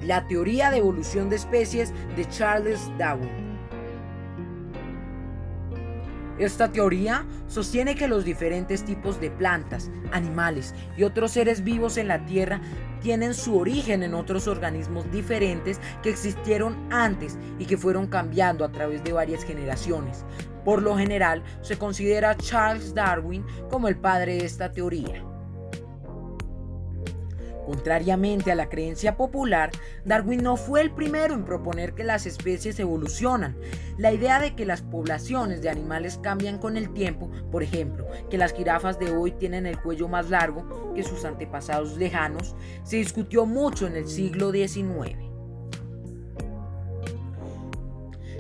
La teoría de evolución de especies de Charles Darwin. Esta teoría sostiene que los diferentes tipos de plantas, animales y otros seres vivos en la Tierra tienen su origen en otros organismos diferentes que existieron antes y que fueron cambiando a través de varias generaciones. Por lo general, se considera a Charles Darwin como el padre de esta teoría. Contrariamente a la creencia popular, Darwin no fue el primero en proponer que las especies evolucionan. La idea de que las poblaciones de animales cambian con el tiempo, por ejemplo, que las jirafas de hoy tienen el cuello más largo que sus antepasados lejanos, se discutió mucho en el siglo XIX.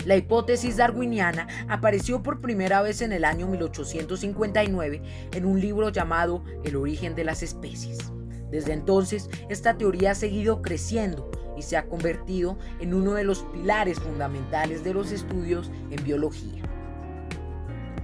La hipótesis darwiniana apareció por primera vez en el año 1859 en un libro llamado El origen de las especies. Desde entonces, esta teoría ha seguido creciendo y se ha convertido en uno de los pilares fundamentales de los estudios en biología.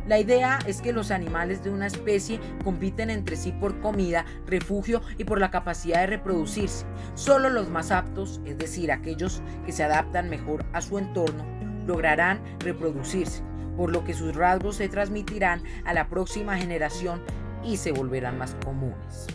La idea es que los animales de una especie compiten entre sí por comida, refugio y por la capacidad de reproducirse. Solo los más aptos, es decir, aquellos que se adaptan mejor a su entorno, lograrán reproducirse, por lo que sus rasgos se transmitirán a la próxima generación y se volverán más comunes.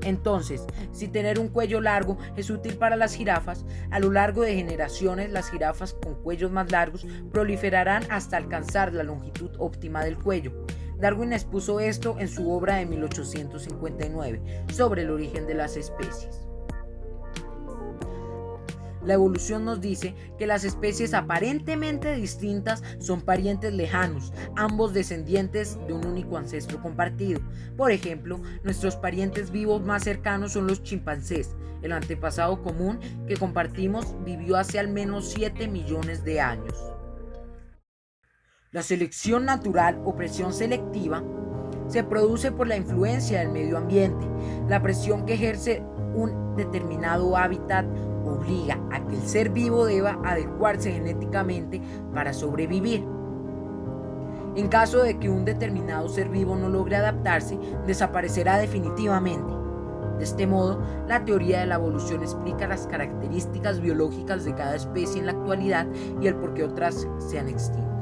Entonces, si tener un cuello largo es útil para las jirafas, a lo largo de generaciones las jirafas con cuellos más largos proliferarán hasta alcanzar la longitud óptima del cuello. Darwin expuso esto en su obra de 1859 sobre el origen de las especies. La evolución nos dice que las especies aparentemente distintas son parientes lejanos, ambos descendientes de un único ancestro compartido. Por ejemplo, nuestros parientes vivos más cercanos son los chimpancés. El antepasado común que compartimos vivió hace al menos 7 millones de años. La selección natural o presión selectiva se produce por la influencia del medio ambiente. La presión que ejerce un determinado hábitat obliga a que el ser vivo deba adecuarse genéticamente para sobrevivir. En caso de que un determinado ser vivo no logre adaptarse, desaparecerá definitivamente. De este modo, la teoría de la evolución explica las características biológicas de cada especie en la actualidad y el por qué otras se han extinto.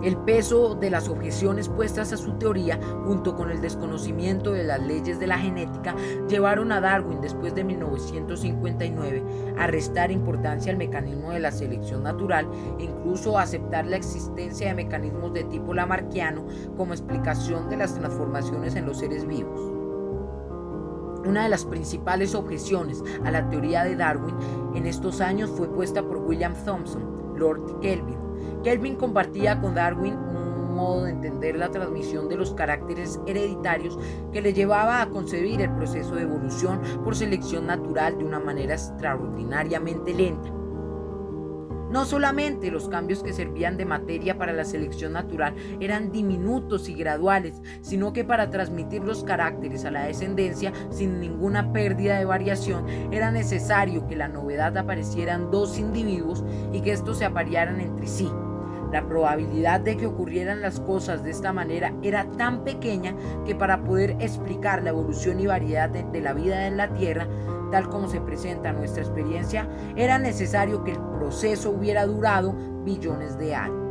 El peso de las objeciones puestas a su teoría, junto con el desconocimiento de las leyes de la genética, llevaron a Darwin, después de 1959, a restar importancia al mecanismo de la selección natural e incluso a aceptar la existencia de mecanismos de tipo lamarckiano como explicación de las transformaciones en los seres vivos. Una de las principales objeciones a la teoría de Darwin en estos años fue puesta por William Thomson, Lord Kelvin. Kelvin compartía con Darwin un modo de entender la transmisión de los caracteres hereditarios que le llevaba a concebir el proceso de evolución por selección natural de una manera extraordinariamente lenta. No solamente los cambios que servían de materia para la selección natural eran diminutos y graduales, sino que para transmitir los caracteres a la descendencia sin ninguna pérdida de variación era necesario que la novedad apareciera en dos individuos y que estos se aparearan entre sí. La probabilidad de que ocurrieran las cosas de esta manera era tan pequeña que para poder explicar la evolución y variedad de la vida en la Tierra, tal como se presenta en nuestra experiencia, era necesario que el proceso hubiera durado billones de años.